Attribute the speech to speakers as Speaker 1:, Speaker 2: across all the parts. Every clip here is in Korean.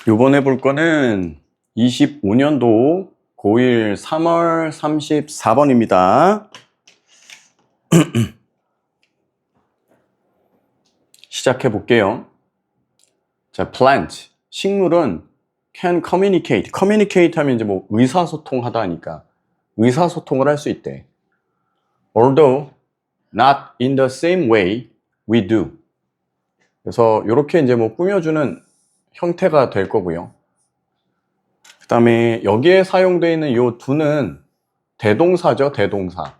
Speaker 1: 요번에 볼 거는 25년도 고1 3월 34번입니다. 시작해 볼게요. 자, plant. 식물은 can communicate. communicate 하면 이제 뭐 의사소통하다 하니까 의사소통을 할 수 있대. although not in the same way we do. 그래서 이렇게 이제 뭐 꾸며주는 형태가 될 거고요. 그 다음에 여기에 사용되어 있는 이 do는 대동사죠, 대동사.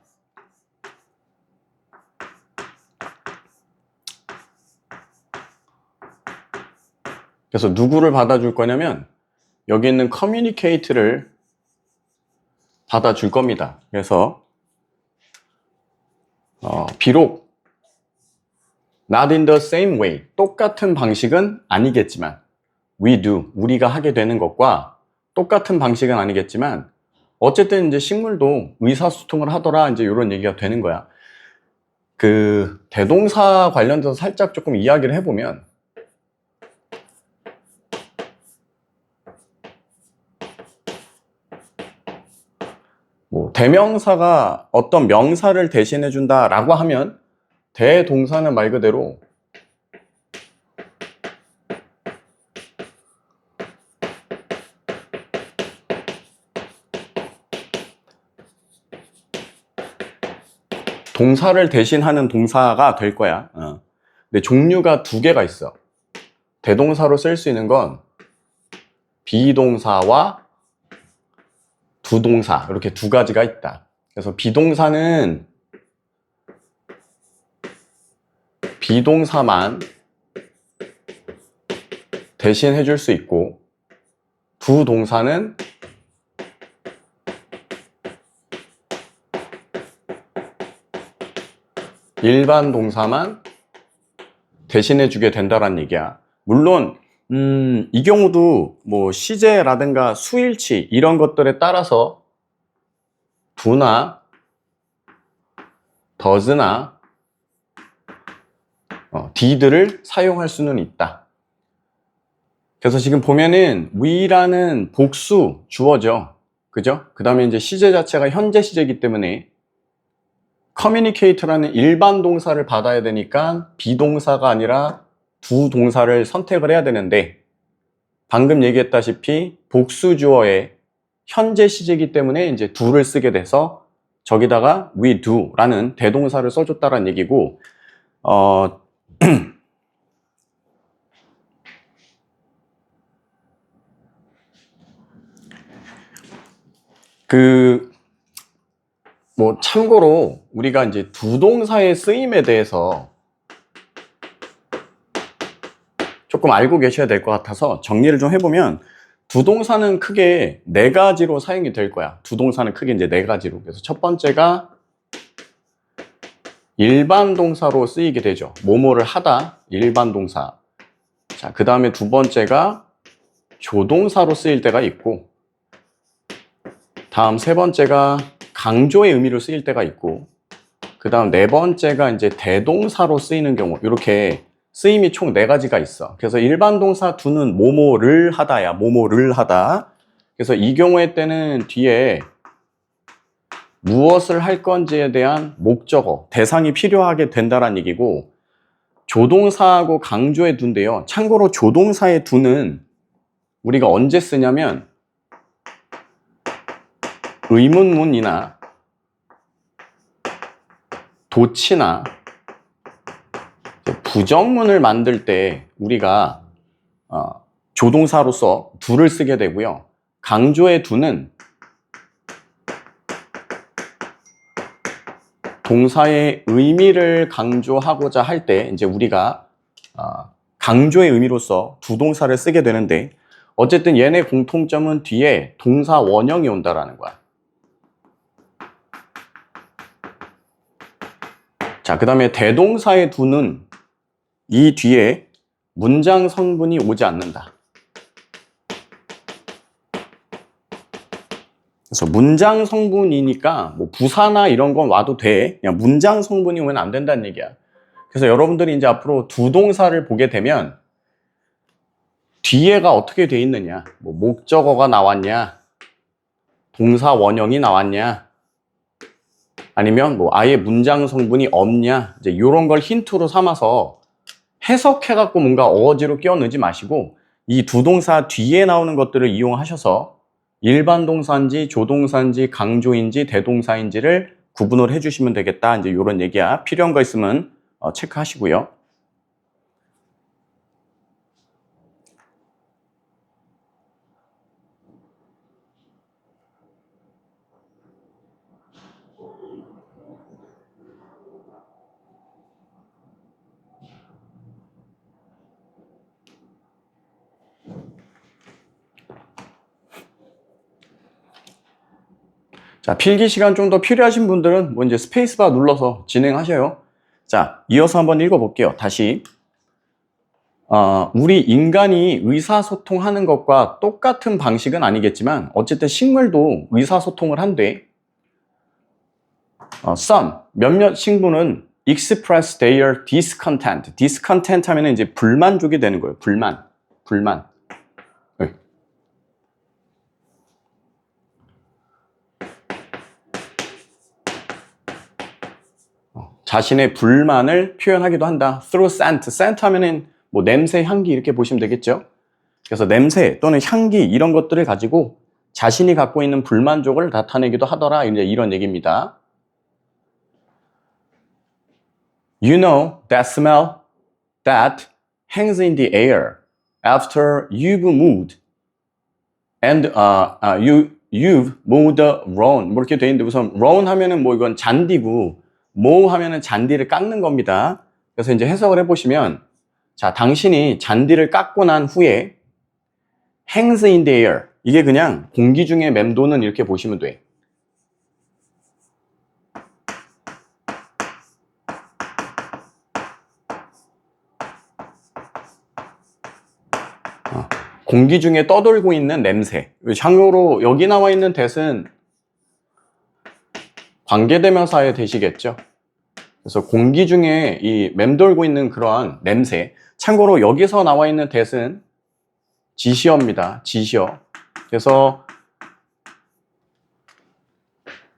Speaker 1: 그래서 누구를 받아줄 거냐면 여기 있는 communicate를 받아줄 겁니다. 그래서 비록 not in the same way, 똑같은 방식은 아니겠지만 we do, 우리가 하게 되는 것과 똑같은 방식은 아니겠지만 어쨌든 이제 식물도 의사소통을 하더라, 이제 이런 얘기가 되는 거야. 그 대동사 관련돼서 살짝 조금 이야기를 해보면 뭐 대명사가 어떤 명사를 대신해 준다라고 하면 대동사는 말 그대로 동사를 대신하는 동사가 될 거야. 근데 종류가 두 개가 있어. 대동사로 쓸 수 있는 건 비동사와 두동사, 이렇게 두 가지가 있다. 그래서 비동사는 비동사만 대신해 줄 수 있고, 두동사는 일반 동사만 대신해 주게 된다는 얘기야. 물론 이 경우도 뭐 시제라든가 수일치 이런 것들에 따라서 do나 does나 did를 사용할 수는 있다. 그래서 지금 보면은 we라는 복수 주어죠. 그죠? 그 다음에 이제 시제 자체가 현재 시제이기 때문에 communicate라는 일반 동사를 받아야 되니까 비동사가 아니라 두 동사를 선택을 해야 되는데, 방금 얘기했다시피 복수 주어의 현재 시제이기 때문에 이제 do를 쓰게 돼서 저기다가 we do라는 대동사를 써줬다는 얘기고, 뭐 참고로 우리가 이제 두 동사의 쓰임에 대해서 조금 알고 계셔야 될 것 같아서 정리를 좀 해보면, 두 동사는 크게 네 가지로 사용이 될 거야. 두 동사는 크게 이제 네 가지로. 그래서 첫 번째가 일반 동사로 쓰이게 되죠. 뭐뭐를 하다, 일반 동사. 자, 그 다음에 두 번째가 조동사로 쓰일 때가 있고, 다음 세 번째가 강조의 의미로 쓰일 때가 있고, 그 다음 네 번째가 이제 대동사로 쓰이는 경우, 이렇게 쓰임이 총 네 가지가 있어. 그래서 일반 동사 do는 뭐뭐를 하다야, 뭐뭐를 하다. 그래서 이 경우의 때는 뒤에 무엇을 할 건지에 대한 목적어, 대상이 필요하게 된다는 얘기고, 조동사하고 강조의 do인데요. 참고로 조동사의 do는 우리가 언제 쓰냐면 의문문이나 도치나 부정문을 만들 때 우리가 조동사로서 do를 쓰게 되고요. 강조의 do는 동사의 의미를 강조하고자 할 때 이제 우리가 강조의 의미로서 두 동사를 쓰게 되는데, 어쨌든 얘네 공통점은 뒤에 동사 원형이 온다라는 거야. 자, 그 다음에 대동사의 do는 이 뒤에 문장 성분이 오지 않는다. 그래서 문장 성분이니까 뭐 부사나 이런 건 와도 돼. 그냥 문장 성분이 오면 안 된다는 얘기야. 그래서 여러분들이 이제 앞으로 두 동사를 보게 되면 뒤에가 어떻게 돼 있느냐, 뭐 목적어가 나왔냐, 동사 원형이 나왔냐, 아니면 뭐 아예 문장 성분이 없냐, 이제 이런 걸 힌트로 삼아서 해석해갖고 뭔가 어거지로 끼워 넣지 마시고 이 두 동사 뒤에 나오는 것들을 이용하셔서 일반 동사인지 조동사인지 강조인지 대동사인지를 구분을 해주시면 되겠다. 이제 이런 얘기야. 필요한 거 있으면 체크하시고요. 자, 필기 시간 좀 더 필요하신 분들은 뭐 이제 스페이스바 눌러서 진행하셔요. 자, 이어서 한번 읽어볼게요. 다시. 우리 인간이 의사소통하는 것과 똑같은 방식은 아니겠지만 어쨌든 식물도 의사소통을 한대. Some, 몇몇 식물은 express their discontent. discontent 하면 이제 불만족이 되는 거예요. 불만. 네. 자신의 불만을 표현하기도 한다. Through scent. scent 하면은 뭐 냄새, 향기 이렇게 보시면 되겠죠. 그래서 냄새 또는 향기 이런 것들을 가지고 자신이 갖고 있는 불만족을 나타내기도 하더라. 이제 이런 얘기입니다. You know that smell that hangs in the air after you've moved and you've mowed the lawn. 뭐 이렇게 돼 있는데 우선 lawn 하면은 뭐 이건 잔디고 mow 하면은 잔디를 깎는 겁니다. 그래서 이제 해석을 해보시면 자, 당신이 잔디를 깎고 난 후에 hangs in the air. 이게 그냥 공기 중에 맴도는 이렇게 보시면 돼. 공기 중에 떠돌고 있는 냄새. 참고로 여기 나와 있는 that은 관계대명사의 that이겠죠. 그래서 공기 중에 이 맴돌고 있는 그러한 냄새. 참고로 여기서 나와 있는 that은 지시어입니다. 지시어. 그래서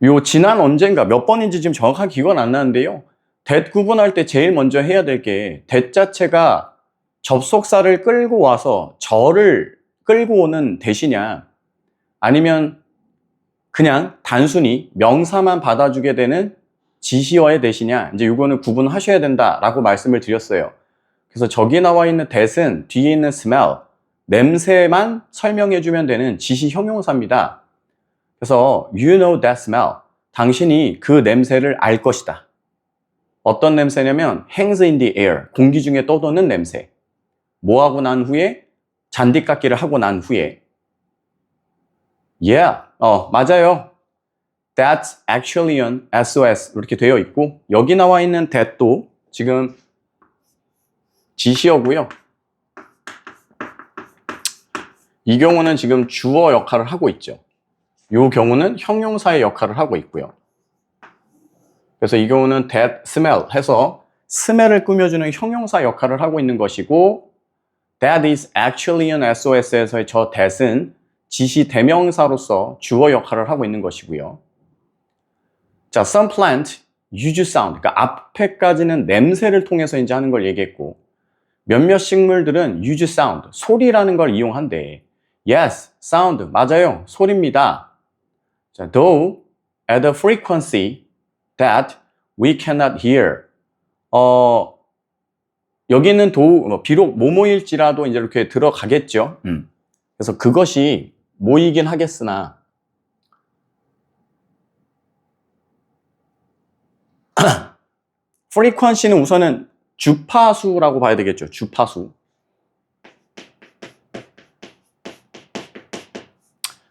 Speaker 1: 요 지난 언젠가 몇 번인지 지금 정확한 기억은 안 나는데요. that 구분할 때 제일 먼저 해야 될 게 that 자체가 접속사를 끌고 와서 저를 끌고 오는 that이냐 아니면 그냥 단순히 명사만 받아주게 되는 지시어의 that이냐 이제 이거는 구분하셔야 된다라고 말씀을 드렸어요. 그래서 저기 나와 있는 that은 뒤에 있는 smell 냄새만 설명해주면 되는 지시 형용사입니다. 그래서 you know that smell 당신이 그 냄새를 알 것이다. 어떤 냄새냐면 hangs in the air 공기 중에 떠도는 냄새. 뭐 하고 난 후에 잔디 깎기를 하고 난 후에 yeah 맞아요. That's actually an SOS 이렇게 되어 있고 여기 나와 있는 that도 지금 지시어고요. 이 경우는 지금 주어 역할을 하고 있죠. 이 경우는 형용사의 역할을 하고 있고요. 그래서 이 경우는 that smell 해서 스멜을 꾸며주는 형용사 역할을 하고 있는 것이고 that is actually an SOS에서의 저 that은 지시 대명사로서 주어 역할을 하고 있는 것이고요. 자, some plant use sound. 그러니까 앞에까지는 냄새를 통해서 이제 하는 걸 얘기했고 몇몇 식물들은 use sound, 소리라는 걸 이용한대. Yes, sound. 맞아요. 소리입니다. 자, though at a frequency that we cannot hear. 여기는 비록 뭐뭐일지라도 이제 이렇게 들어가겠죠. 그래서 그것이 뭐이긴 하겠으나 frequency는 우선은 주파수라고 봐야 되겠죠. 주파수.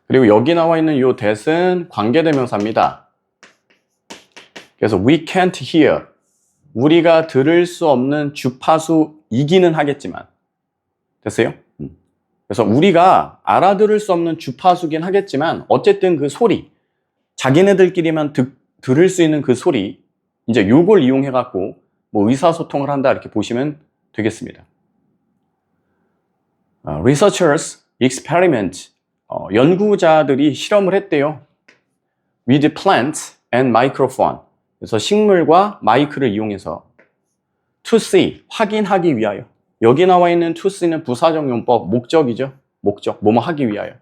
Speaker 1: 그리고 여기 나와 있는 이 that은 관계대명사입니다. 그래서 we can't hear. 우리가 들을 수 없는 주파수이기는 하겠지만 됐어요? 그래서 우리가 알아들을 수 없는 주파수긴 하겠지만 어쨌든 그 소리 자기네들끼리만 들을 수 있는 그 소리 이제 요걸 이용해 갖고 뭐 의사소통을 한다 이렇게 보시면 되겠습니다. Researchers experiment. 연구자들이 실험을 했대요. With plants and microphone. 그래서 식물과 마이크를 이용해서 to see, 확인하기 위하여. 여기 나와 있는 to see는 부사적 용법, 목적이죠. 목적, 뭐뭐 하기 위하여.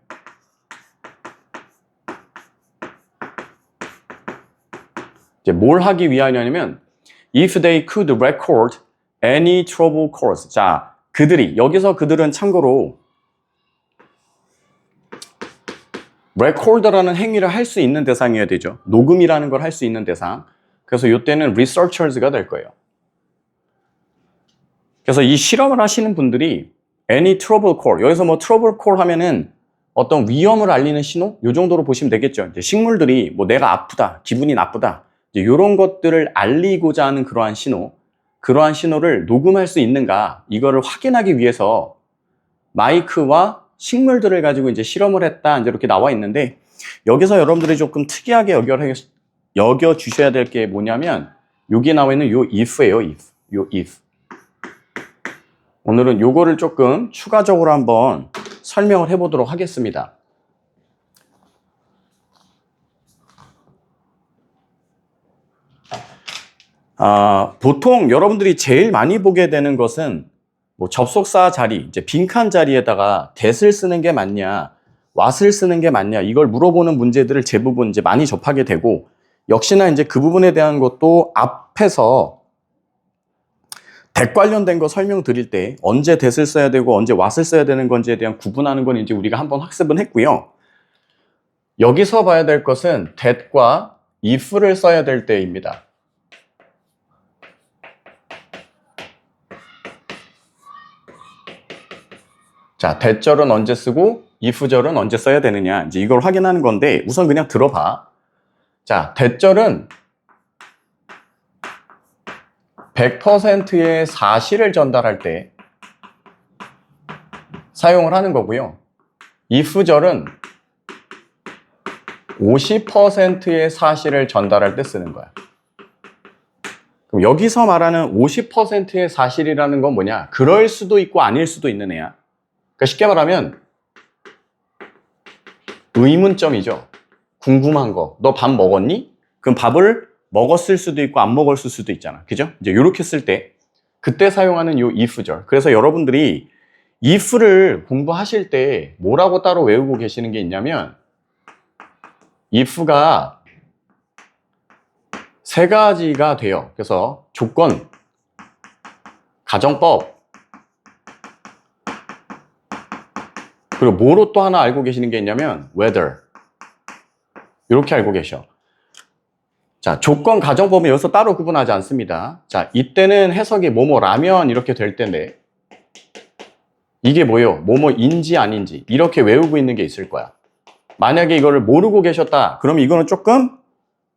Speaker 1: 이제 뭘 하기 위하냐면 if they could record any trouble cause. 자, 그들이, 여기서 그들은 참고로 record라는 행위를 할 수 있는 대상이어야 되죠. 녹음이라는 걸 할 수 있는 대상. 그래서 이때는 researchers가 될 거예요. 그래서 이 실험을 하시는 분들이 any trouble call, 여기서 뭐 trouble call 하면은 어떤 위험을 알리는 신호? 요 정도로 보시면 되겠죠. 이제 식물들이 뭐 내가 아프다, 기분이 나쁘다, 이제 이런 것들을 알리고자 하는 그러한 신호, 그러한 신호를 녹음할 수 있는가, 이거를 확인하기 위해서 마이크와 식물들을 가지고 이제 실험을 했다, 이제 이렇게 나와 있는데, 여기서 여러분들이 조금 특이하게 여겨 주셔야 될 게 뭐냐면, 여기 나와 있는 요 if예요, if. 오늘은 요거를 조금 추가적으로 한번 설명을 해보도록 하겠습니다. 보통 여러분들이 제일 많이 보게 되는 것은 뭐 접속사 자리, 이제 빈칸 자리에다가 that을 쓰는 게 맞냐, what을 쓰는 게 맞냐, 이걸 물어보는 문제들을 대부분 이제 많이 접하게 되고, 역시나 이제 그 부분에 대한 것도 앞에서 that 관련된 거 설명드릴 때 언제 that을 써야 되고 언제 what을 써야 되는 건지에 대한 구분하는 건 이제 우리가 한번 학습은 했고요. 여기서 봐야 될 것은 that과 if를 써야 될 때입니다. 자, that절은 언제 쓰고 if절은 언제 써야 되느냐, 이제 이걸 확인하는 건데, 우선 그냥 들어봐. 자, that절은 100%의 사실을 전달할 때 사용을 하는 거고요. if절은 50%의 사실을 전달할 때 쓰는 거야. 그럼 여기서 말하는 50%의 사실이라는 건 뭐냐? 그럴 수도 있고 아닐 수도 있는 애야. 그러니까 쉽게 말하면 의문점이죠. 궁금한 거. 너 밥 먹었니? 그럼 밥을 먹었을 수도 있고 안 먹었을 수도 있잖아. 그죠? 이제 이렇게 쓸 때 그때 사용하는 요 if절. 그래서 여러분들이 if를 공부하실 때 뭐라고 따로 외우고 계시는 게 있냐면, if가 세 가지가 돼요. 그래서 조건, 가정법, 그리고 뭐로 또 하나 알고 계시는 게 있냐면 whether. 이렇게 알고 계셔. 자, 조건, 가정법은 여기서 따로 구분하지 않습니다. 자, 이때는 해석이 뭐뭐라면 이렇게 될 텐데, 이게 뭐예요? 뭐뭐인지 아닌지 이렇게 외우고 있는 게 있을 거야. 만약에 이거를 모르고 계셨다, 그러면 이거는 조금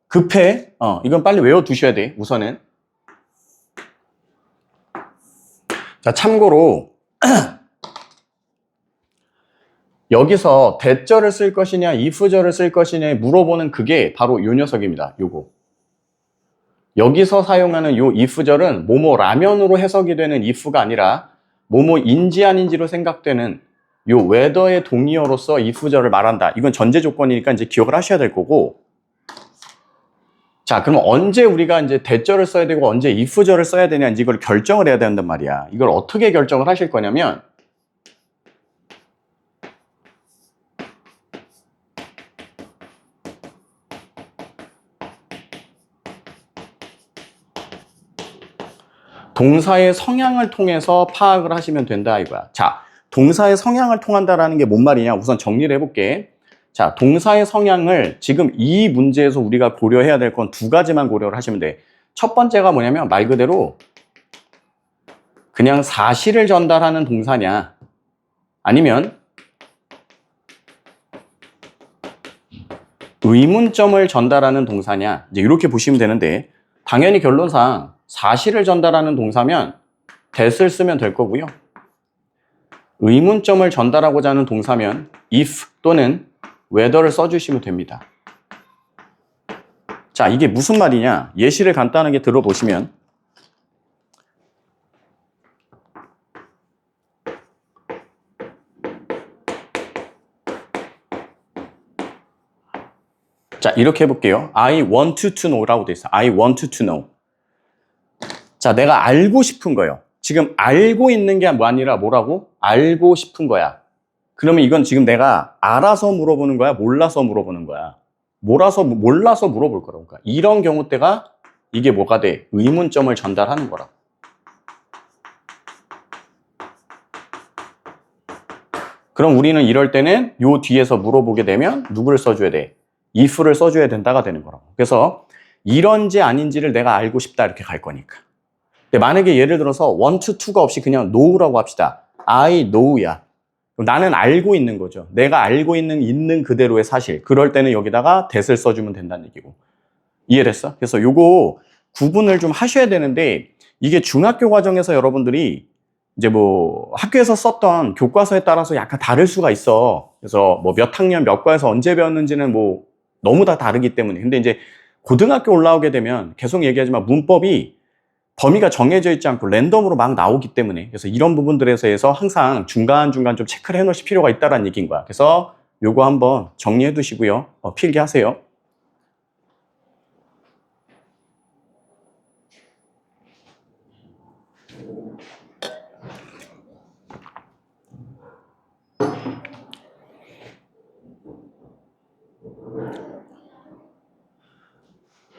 Speaker 1: 급해. 이건 빨리 외워두셔야 돼, 우선은. 자, 참고로 여기서 that절을 쓸 것이냐 if절을 쓸 것이냐 물어보는 그게 바로 요 녀석입니다. 요거. 여기서 사용하는 요 if절은 뭐뭐라면으로 해석이 되는 if가 아니라 뭐뭐인지 아닌지로 생각되는 요 whether의 동의어로서 if절을 말한다. 이건 전제 조건이니까 이제 기억을 하셔야 될 거고. 자, 그럼 언제 우리가 이제 that절을 써야 되고 언제 if절을 써야 되냐, 이제 이걸 결정을 해야 된단 말이야. 이걸 어떻게 결정을 하실 거냐면, 동사의 성향을 통해서 파악을 하시면 된다 이거야. 자, 동사의 성향을 통한다라는 게 뭔 말이냐, 우선 정리를 해볼게. 자, 동사의 성향을 지금 이 문제에서 우리가 고려해야 될 건 두 가지만 고려를 하시면 돼. 첫 번째가 뭐냐면 말 그대로 그냥 사실을 전달하는 동사냐, 아니면 의문점을 전달하는 동사냐, 이제 이렇게 보시면 되는데, 당연히 결론상 사실을 전달하는 동사면 that을 쓰면 될 거고요. 의문점을 전달하고자 하는 동사면 if 또는 whether를 써주시면 됩니다. 자, 이게 무슨 말이냐? 예시를 간단하게 들어보시면, 자, 이렇게 해볼게요. I want to know라고 돼 있어. I want to know. 자, 내가 알고 싶은 거예요. 지금 알고 있는 게 아니라 뭐라고? 알고 싶은 거야. 그러면 이건 지금 내가 알아서 물어보는 거야? 몰라서 물어보는 거야? 몰라서 물어볼 거라고. 그러니까 이런 경우 때가 이게 뭐가 돼? 의문점을 전달하는 거라고. 그럼 우리는 이럴 때는 요 뒤에서 물어보게 되면 누구를 써줘야 돼? if를 써줘야 된다가 되는 거라고. 그래서 이런지 아닌지를 내가 알고 싶다 이렇게 갈 거니까. 근데 만약에 예를 들어서 want to가 없이 그냥 know라고 합시다. I know야. 그럼 나는 알고 있는 거죠. 내가 알고 있는 그대로의 사실. 그럴 때는 여기다가 that을 써주면 된다는 얘기고. 이해됐어? 그래서 요거 구분을 좀 하셔야 되는데 이게 중학교 과정에서 여러분들이 이제 뭐 학교에서 썼던 교과서에 따라서 약간 다를 수가 있어. 그래서 뭐 몇 학년 몇 과에서 언제 배웠는지는 뭐 너무 다 다르기 때문에. 근데 이제 고등학교 올라오게 되면 계속 얘기하지만 문법이 범위가 정해져 있지 않고 랜덤으로 막 나오기 때문에 그래서 이런 부분들에 대해서 항상 중간중간 좀 체크를 해놓으실 필요가 있다는 얘기인 거야. 그래서 요거 한번 정리해 두시고요. 필기하세요.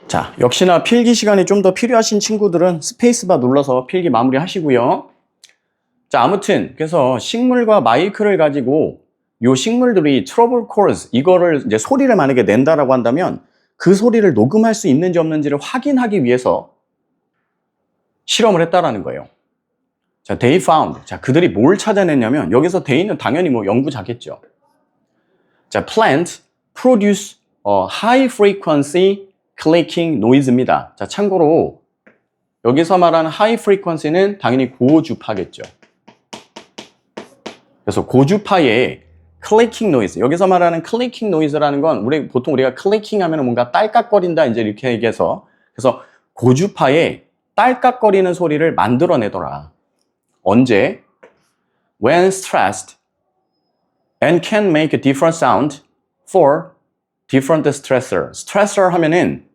Speaker 1: 자, 역시나 필기 시간이 좀 더 필요하신 친구들은 스페이스바 눌러서 필기 마무리 하시고요. 자, 아무튼 그래서 식물과 마이크를 가지고 요 식물들이 트러블 콜스 이거를 이제 소리를 만약에 낸다라고 한다면 그 소리를 녹음할 수 있는지 없는지를 확인하기 위해서 실험을 했다라는 거예요. 자, they found. 자, 그들이 뭘 찾아냈냐면 여기서 they는 당연히 뭐 연구자겠죠. 자, plant produce high frequency clicking noise입니다. 자, 참고로 여기서 말하는 high frequency는 당연히 고주파겠죠. 그래서 고주파의 clicking noise. 여기서 말하는 clicking noise라는 건 보통 우리가 clicking 하면 뭔가 딸깍거린다 이제 이렇게 얘기해서 그래서 고주파의 딸깍거리는 소리를 만들어내더라. 언제? When stressed and can make a different sound for different stressor. stressor 하면은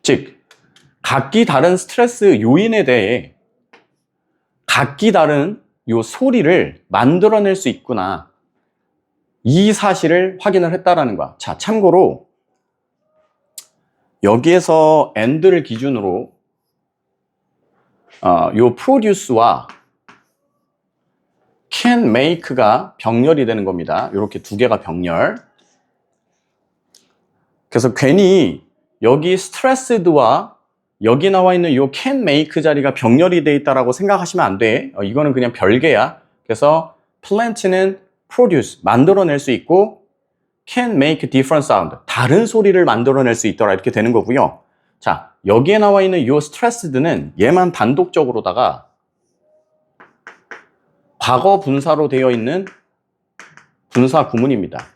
Speaker 1: 즉 각기 다른 스트레스 요인에 대해 각기 다른 요 소리를 만들어낼 수 있구나. 이 사실을 확인을 했다라는 거야. 자, 참고로 여기에서 and를 기준으로 요 produce와 can make가 병렬이 되는 겁니다. 이렇게 두 개가 병렬. 그래서 괜히 여기 stressed와 여기 나와 있는 요 can make 자리가 병렬이 돼 있다라고 생각하시면 안 돼. 이거는 그냥 별개야. 그래서 plant는 produce, 만들어낼 수 있고 can make different sound, 다른 소리를 만들어낼 수 있더라 이렇게 되는 거고요. 자, 여기에 나와 있는 요 stressed는 얘만 단독적으로다가 과거 분사로 되어 있는 분사 구문입니다.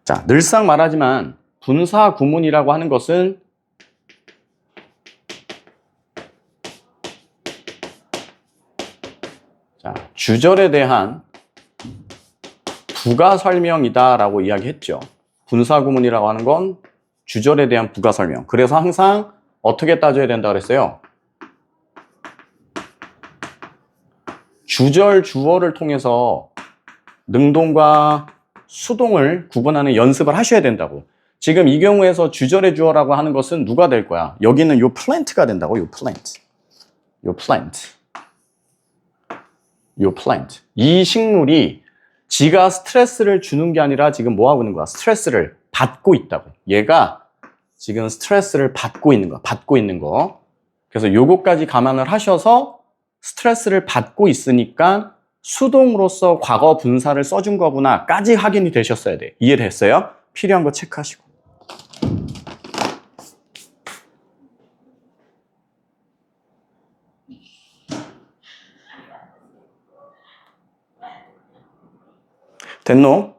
Speaker 1: 자, 늘상 말하지만 분사 구문이라고 하는 것은 자, 주절에 대한 부가 설명이다라고 이야기했죠. 분사 구문이라고 하는 건 주절에 대한 부가 설명. 그래서 항상 어떻게 따져야 된다 그랬어요? 주절 주어를 통해서 능동과 수동을 구분하는 연습을 하셔야 된다고. 지금 이 경우에서 주절의 주어라고 하는 것은 누가 될 거야? 여기는 요 plant가 된다고. 요 plant. 요 plant. 요 plant. 이 식물이 지가 스트레스를 주는 게 아니라 지금 뭐 하고 있는 거야? 스트레스를 받고 있다고. 얘가 지금 스트레스를 받고 있는 거. 받고 있는 거. 그래서 요거까지 감안을 하셔서 스트레스를 받고 있으니까 수동으로서 과거 분사를 써준 거구나까지 확인이 되셨어야 돼. 이해됐어요? 필요한 거 체크하시고. 됐노?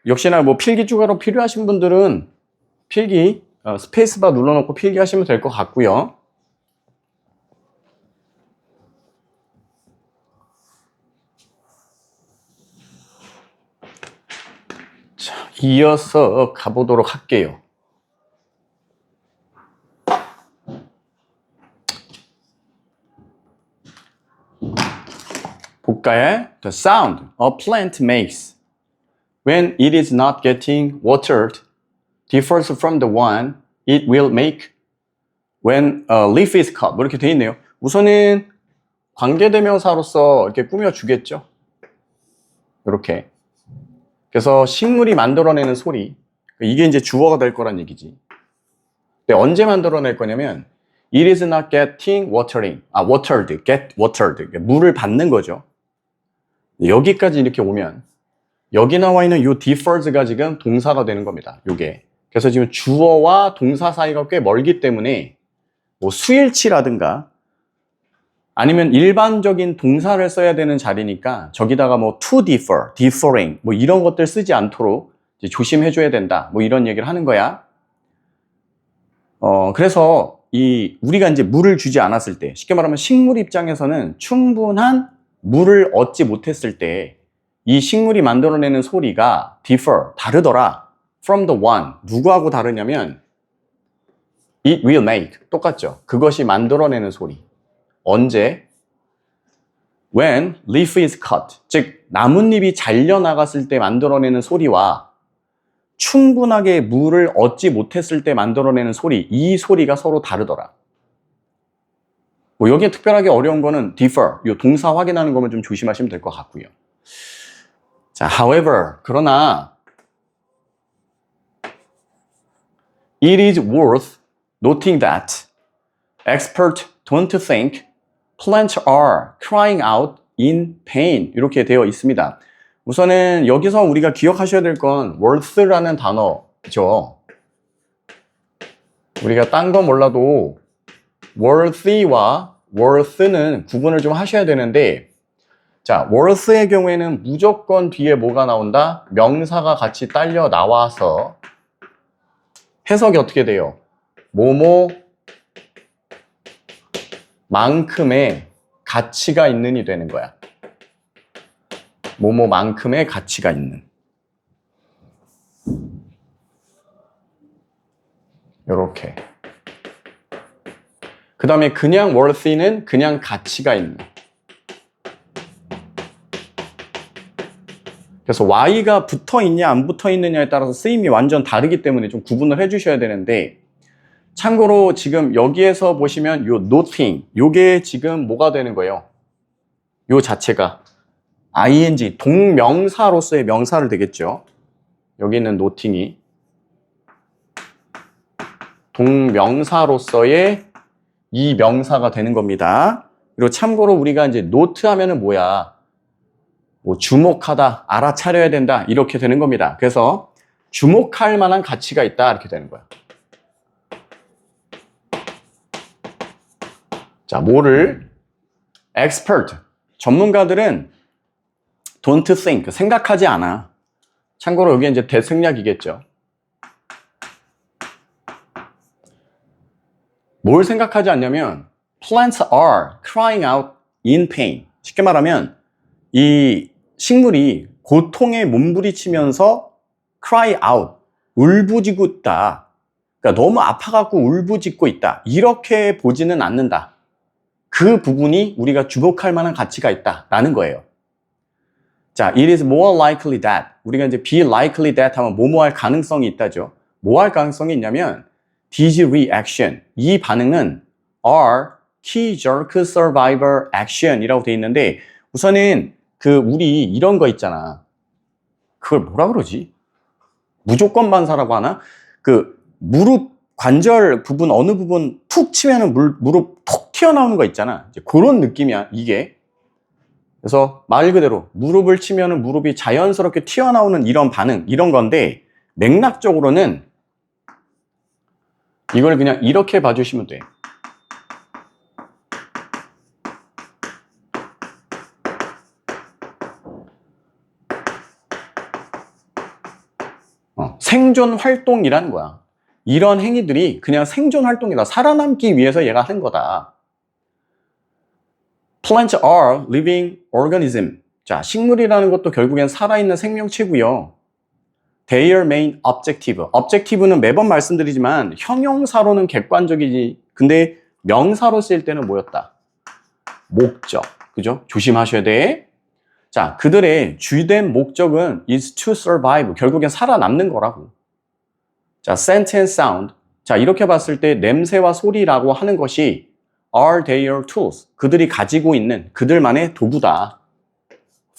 Speaker 1: 역시나 뭐 필기 추가로 필요하신 분들은 필기 스페이스바 눌러놓고 필기하시면 될 것 같고요. 자, 이어서 가보도록 할게요. 볼까요? The sound a plant makes when it is not getting watered differs from the one it will make when a leaf is cut. 뭐 이렇게 돼 있네요. 우선은 관계대명사로서 이렇게 꾸며주겠죠. 이렇게. 그래서 식물이 만들어내는 소리, 이게 이제 주어가 될 거란 얘기지. 근데 언제 만들어낼 거냐면 it is not getting watered, get watered. 물을 받는 거죠. 여기까지 이렇게 오면 여기 나와 있는 이 differs가 지금 동사가 되는 겁니다. 요게. 그래서 지금 주어와 동사 사이가 꽤 멀기 때문에 뭐 수일치라든가 아니면 일반적인 동사를 써야 되는 자리니까 저기다가 뭐 to differ, differing 뭐 이런 것들 쓰지 않도록 이제 조심해 줘야 된다. 뭐 이런 얘기를 하는 거야. 그래서 우리가 이제 물을 주지 않았을 때, 쉽게 말하면 식물 입장에서는 충분한 물을 얻지 못했을 때 이 식물이 만들어내는 소리가 differ, 다르더라. from the one, 누구하고 다르냐면 it will make, 똑같죠. 그것이 만들어내는 소리. 언제? when leaf is cut, 즉 나뭇잎이 잘려나갔을 때 만들어내는 소리와 충분하게 물을 얻지 못했을 때 만들어내는 소리, 이 소리가 서로 다르더라. 뭐 여기에 특별하게 어려운 거는 differ, 이 동사 확인하는 거면 좀 조심하시면 될 것 같고요. 자, however, 그러나 it is worth noting that experts don't think plants are crying out in pain. 이렇게 되어 있습니다. 우선은 여기서 우리가 기억하셔야 될 건 worth라는 단어죠. 우리가 딴 거 몰라도 worthy와 worth는 구분을 좀 하셔야 되는데, 자, worth의 경우에는 무조건 뒤에 뭐가 나온다? 명사가 같이 딸려 나와서 해석이 어떻게 돼요? 뭐뭐만큼의 가치가 있는이 되는 거야. 뭐뭐만큼의 가치가 있는. 요렇게. 그 다음에 그냥 worthy는 그냥 가치가 있는. 그래서 y가 붙어 있냐 안 붙어 있느냐에 따라서 쓰임이 완전 다르기 때문에 좀 구분을 해 주셔야 되는데, 참고로 지금 여기에서 보시면 요 noting, 요게 지금 뭐가 되는 거예요? 요 자체가 ing, 동명사로서의 명사를 되겠죠. 여기 있는 noting이 동명사로서의 이 명사가 되는 겁니다. 그리고 참고로 우리가 이제 note 하면은 뭐야? 뭐 주목하다, 알아차려야 된다, 이렇게 되는 겁니다. 그래서 주목할 만한 가치가 있다, 이렇게 되는 거야. 자, 뭐를? expert, 전문가들은 don't think, 생각하지 않아. 참고로 여기 이제 대생략이겠죠. 뭘 생각하지 않냐면 plants are crying out in pain. 쉽게 말하면 이 식물이 고통에 몸부리치면서 cry out, 울부짖고 있다. 그러니까 너무 아파갖고 울부짖고 있다. 이렇게 보지는 않는다. 그 부분이 우리가 주목할 만한 가치가 있다라는 거예요. 자, it is more likely that. 우리가 이제 be likely that 하면 뭐뭐 할 가능성이 있다죠. 뭐 할 가능성이 있냐면 this reaction, 이 반응은 are key jerk survivor action 이라고 되어 있는데, 우선은 우리 이런 거 있잖아. 그걸 뭐라 그러지? 무조건 반사라고 하나? 무릎 관절 부분, 어느 부분 툭 치면은 무릎 톡 튀어나오는 거 있잖아. 이제 그런 느낌이야, 이게. 그래서 말 그대로 무릎을 치면은 무릎이 자연스럽게 튀어나오는 이런 반응, 이런 건데, 맥락적으로는 이걸 그냥 이렇게 봐주시면 돼. 생존 활동이라는 거야. 이런 행위들이 그냥 생존 활동이다. 살아남기 위해서 얘가 하는 거다. Plants are living organism. 자, 식물이라는 것도 결국엔 살아있는 생명체고요. their main objective. objective는 매번 말씀드리지만 형용사로는 객관적이지. 근데 명사로 쓰일 때는 뭐였다? 목적. 그죠? 조심하셔야 돼. 자, 그들의 주된 목적은 is to survive. 결국엔 살아남는 거라고. 자, scent and sound. 자, 이렇게 봤을 때 냄새와 소리라고 하는 것이 are their tools. 그들이 가지고 있는 그들만의 도구다.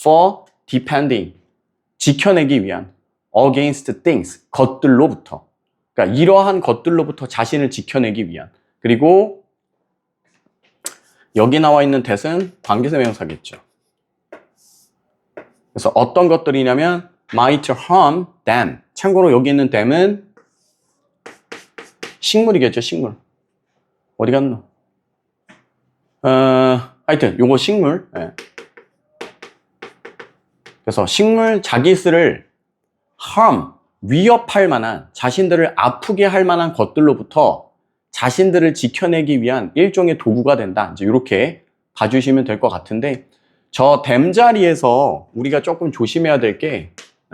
Speaker 1: for defending. 지켜내기 위한. against things. 것들로부터. 그러니까 이러한 것들로부터 자신을 지켜내기 위한. 그리고 여기 나와 있는 that은 관계대명사겠죠. 그래서 어떤 것들이냐면 might harm them. 참고로 여기 있는 them은 식물이겠죠, 식물. 어디 갔노? 하여튼 요거 식물. 네. 그래서 식물 자기스를 harm, 위협할 만한, 자신들을 아프게 할 만한 것들로부터 자신들을 지켜내기 위한 일종의 도구가 된다. 이제 이렇게 봐주시면 될 것 같은데, 저 them 자리에서 우리가 조금 조심해야 될 게,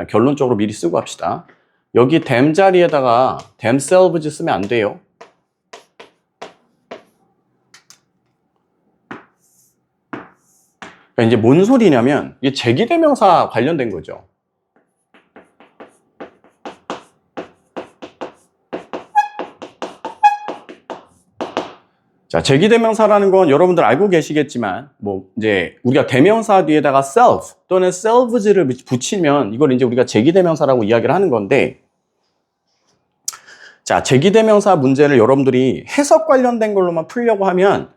Speaker 1: 결론적으로 미리 쓰고 합시다. 여기 them 자리에다가 themselves 쓰면 안 돼요. 그러니까 이제 뭔 소리냐면, 이게 제기대명사 관련된 거죠. 자, 제기대명사라는 건 여러분들 알고 계시겠지만, 뭐, 이제, 우리가 대명사 뒤에다가 self 또는 selves를 붙이면 이걸 이제 우리가 제기대명사라고 이야기를 하는 건데, 자, 제기대명사 문제를 여러분들이 해석 관련된 걸로만 풀려고 하면,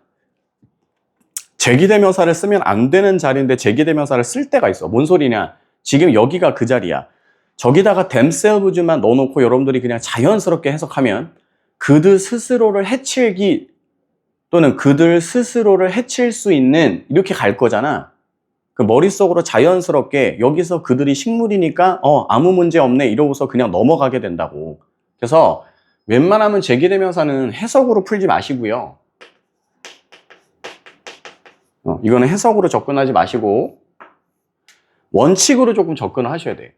Speaker 1: 제기대명사를 쓰면 안 되는 자리인데 제기대명사를 쓸 때가 있어. 뭔 소리냐? 지금 여기가 그 자리야. 저기다가 themselves만 넣어놓고 여러분들이 그냥 자연스럽게 해석하면, 그들 스스로를 해치기, 또는 그들 스스로를 해칠 수 있는 이렇게 갈 거잖아. 그 머릿속으로 자연스럽게 여기서 그들이 식물이니까 아무 문제 없네 이러고서 그냥 넘어가게 된다고. 그래서 웬만하면 제기대명사는 해석으로 풀지 마시고요. 이거는 해석으로 접근하지 마시고 원칙으로 조금 접근을 하셔야 돼.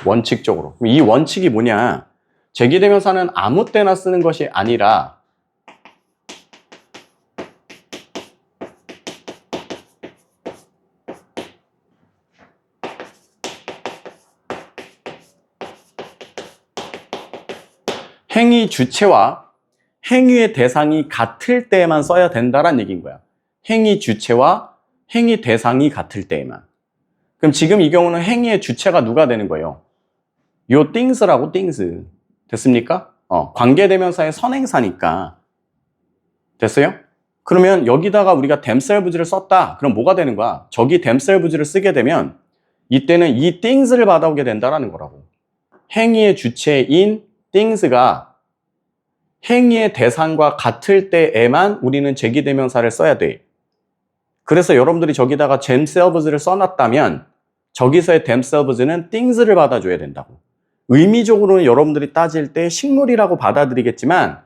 Speaker 1: 원칙적으로. 이 원칙이 뭐냐? 제기대명사는 아무 때나 쓰는 것이 아니라 행위 주체와 행위의 대상이 같을 때에만 써야 된다는 얘기인 거야. 행위 주체와 행위 대상이 같을 때에만. 그럼 지금 이 경우는 행위의 주체가 누가 되는 거예요? 요 things라고 things. 됐습니까? 관계대명사의 선행사니까. 됐어요? 그러면 여기다가 우리가 themselves를 썼다. 그럼 뭐가 되는 거야? 저기 themselves를 쓰게 되면 이때는 이 things를 받아오게 된다라는 거라고. 행위의 주체인 things가 행위의 대상과 같을 때에만 우리는 제기대명사를 써야 돼. 그래서 여러분들이 저기다가 themselves를 써놨다면 저기서의 themselves는 things를 받아줘야 된다고. 의미적으로는 여러분들이 따질 때 식물이라고 받아들이겠지만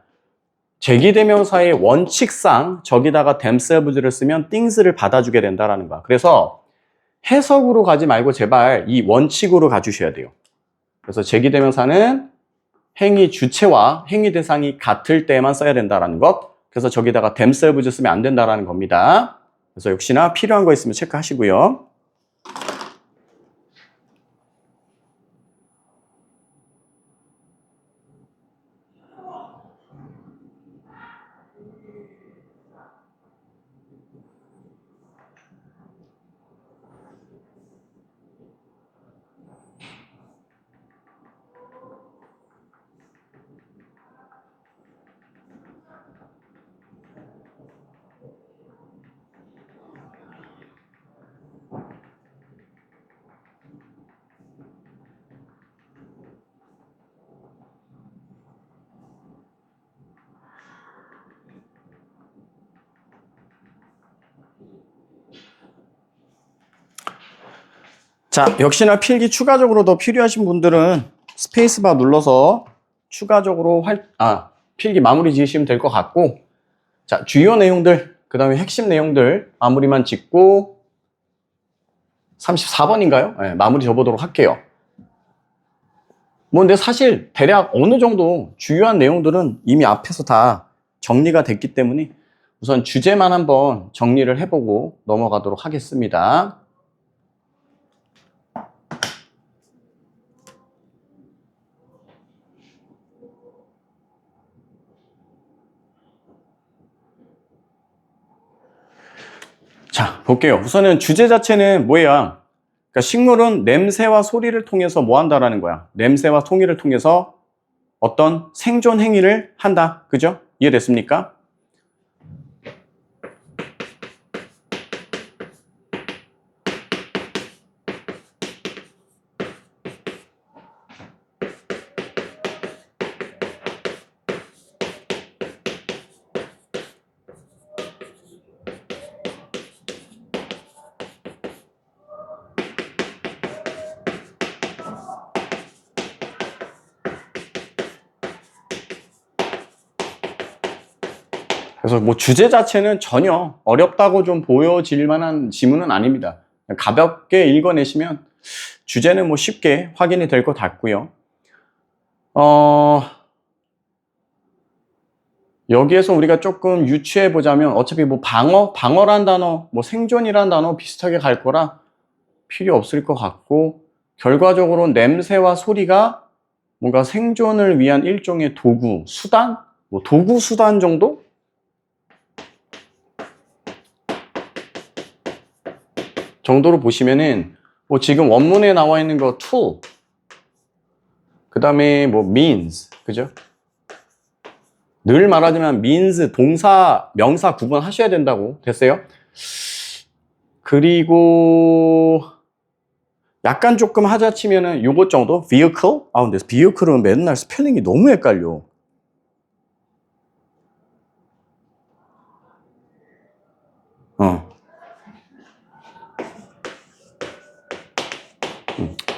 Speaker 1: 제기대명사의 원칙상 저기다가 themselves를 쓰면 things를 받아주게 된다는 거야. 그래서 해석으로 가지 말고 제발 이 원칙으로 가주셔야 돼요. 그래서 제기대명사는 행위 주체와 행위 대상이 같을 때만 써야 된다는 것. 그래서 저기다가 themselves 쓰면 안 된다는 겁니다. 그래서 역시나 필요한 거 있으면 체크하시고요. 자, 역시나 필기 추가적으로 더 필요하신 분들은 스페이스바 눌러서 추가적으로 필기 마무리 지으시면 될 것 같고, 자, 주요 내용들, 그 다음에 핵심 내용들 마무리만 짓고 34번인가요? 네, 마무리 접어보도록 할게요. 뭐 근데 사실 대략 어느 정도 주요한 내용들은 이미 앞에서 다 정리가 됐기 때문에 우선 주제만 한번 정리를 해보고 넘어가도록 하겠습니다. 자, 볼게요. 우선은 주제 자체는 뭐예요? 그러니까 식물은 냄새와 소리를 통해서 뭐 한다라는 거야? 냄새와 소리를 통해서 어떤 생존 행위를 한다. 그죠? 이해됐습니까? 그래서 뭐 주제 자체는 전혀 어렵다고 좀 보여질 만한 지문은 아닙니다. 가볍게 읽어내시면 주제는 뭐 쉽게 확인이 될 것 같고요. 여기에서 우리가 조금 유추해 보자면 어차피 뭐 방어란 단어, 뭐 생존이란 단어 비슷하게 갈 거라 필요 없을 것 같고, 결과적으로 냄새와 소리가 뭔가 생존을 위한 일종의 도구, 수단? 뭐 도구 수단 정도? 정도로 보시면은 뭐 지금 원문에 나와 있는 거 tool, 그 다음에 뭐 means, 그죠? 늘 말하지만 means 동사, 명사 구분하셔야 된다고 됐어요? 그리고 약간 조금 하자 치면은 요것 정도? vehicle? 아 근데 vehicle은 맨날 스펠링이 너무 헷갈려.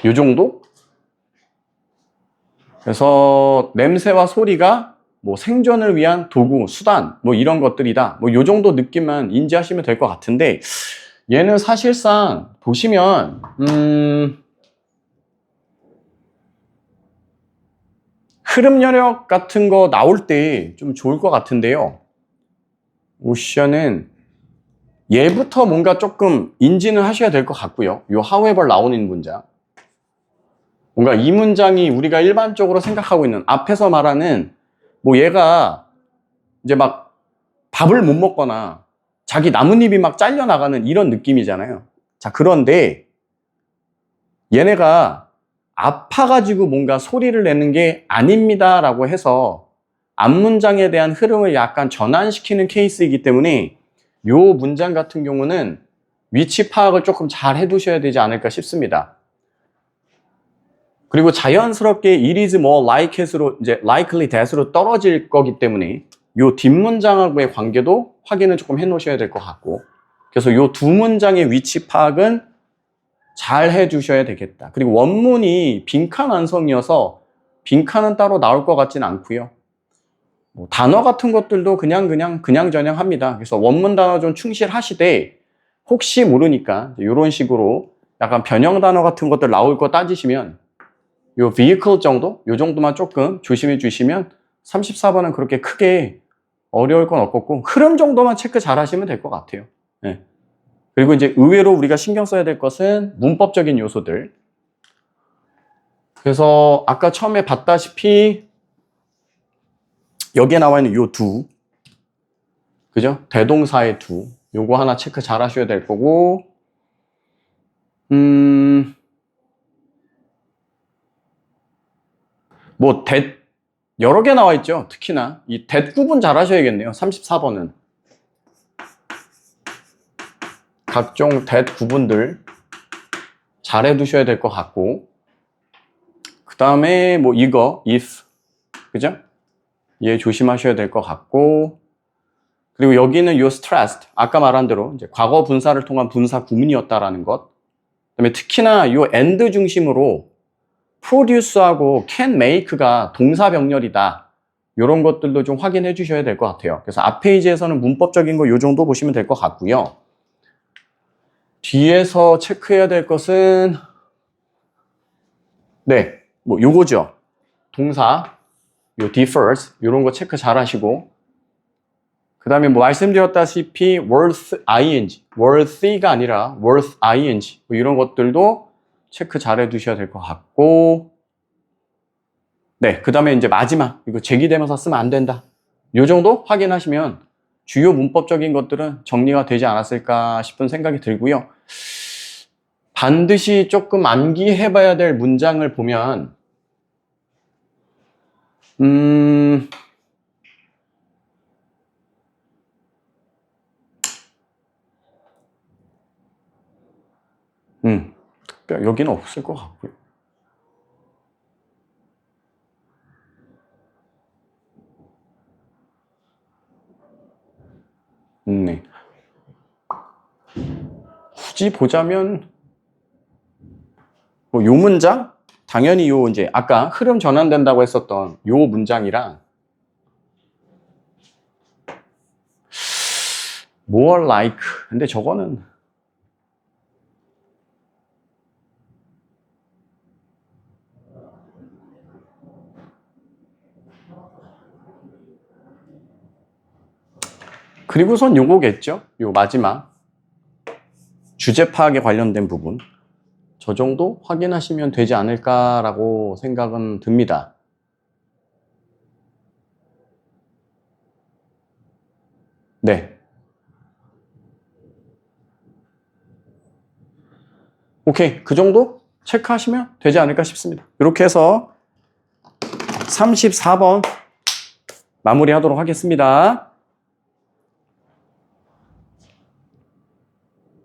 Speaker 1: 요 정도? 그래서 냄새와 소리가 뭐 생존을 위한 도구, 수단, 뭐 이런 것들이다. 뭐 요 정도 느낌만 인지하시면 될 것 같은데, 얘는 사실상 보시면 흐름 여력 같은 거 나올 때 좀 좋을 것 같은데요. 오션은 얘부터 뭔가 조금 인지는 하셔야 될 것 같고요. 요 however 나오는 문장. 뭔가 이 문장이 우리가 일반적으로 생각하고 있는 앞에서 말하는 뭐 얘가 이제 막 밥을 못 먹거나 자기 나뭇잎이 막 잘려나가는 이런 느낌이잖아요. 자, 그런데 얘네가 아파가지고 뭔가 소리를 내는 게 아닙니다 라고 해서 앞문장에 대한 흐름을 약간 전환시키는 케이스이기 때문에 요 문장 같은 경우는 위치 파악을 조금 잘 해두셔야 되지 않을까 싶습니다. 그리고 자연스럽게 it is more like it으로 이제 likely that으로 떨어질 거기 때문에 요 뒷문장하고의 관계도 확인을 조금 해 놓으셔야 될 것 같고, 그래서 요 두 문장의 위치 파악은 잘 해 주셔야 되겠다. 그리고 원문이 빈칸 완성이어서 빈칸은 따로 나올 것 같진 않고요. 뭐 단어 같은 것들도 그냥 합니다. 그래서 원문 단어 좀 충실하시되 혹시 모르니까 이런 식으로 약간 변형 단어 같은 것들 나올 거 따지시면 요 vehicle 정도? 요 정도만 조금 조심해 주시면 34번은 그렇게 크게 어려울 건 없고 흐름 정도만 체크 잘 하시면 될 것 같아요. 네. 그리고 이제 의외로 우리가 신경 써야 될 것은 문법적인 요소들. 그래서 아까 처음에 봤다시피 여기에 나와 있는 요 두, 그죠? 대동사의 두, 요거 하나 체크 잘 하셔야 될 거고, 뭐 여러 개 나와 있죠. 특히나 이 that 구분 잘 하셔야겠네요. 34번은 각종 that 구분들 잘 해두셔야 될 것 같고, 그 다음에 뭐 이거 if, 그죠? 얘 조심하셔야 될 것 같고, 그리고 여기는 요 stressed, 아까 말한 대로 이제 과거 분사를 통한 분사 구문이었다라는 것, 그다음에 특히나 요 and 중심으로 produce하고 can make가 동사 병렬이다. 이런 것들도 좀 확인해 주셔야 될 것 같아요. 그래서 앞 페이지에서는 문법적인 거 요 정도 보시면 될 것 같고요. 뒤에서 체크해야 될 것은 네, 뭐 요거죠. 동사, 요 defers 요런 거 체크 잘 하시고 그 다음에 뭐 말씀드렸다시피 worth ing, worthy가 아니라 worth ing 뭐 이런 것들도 체크 잘 해두셔야 될 것 같고 네, 그 다음에 이제 마지막 이거 제기되면서 쓰면 안 된다. 요 정도 확인하시면 주요 문법적인 것들은 정리가 되지 않았을까 싶은 생각이 들고요. 반드시 조금 암기해봐야 될 문장을 보면 여기는 없을 것 같고요. 네. 굳이 보자면 뭐 요 문장 당연히 요 이제 아까 흐름 전환된다고 했었던 요 문장이랑 more like 근데 저거는 그리고선 요거겠죠. 요 마지막 주제 파악에 관련된 부분 저 정도 확인하시면 되지 않을까라고 생각은 듭니다. 네. 오케이. 그 정도 체크하시면 되지 않을까 싶습니다. 이렇게 해서 34번 마무리하도록 하겠습니다.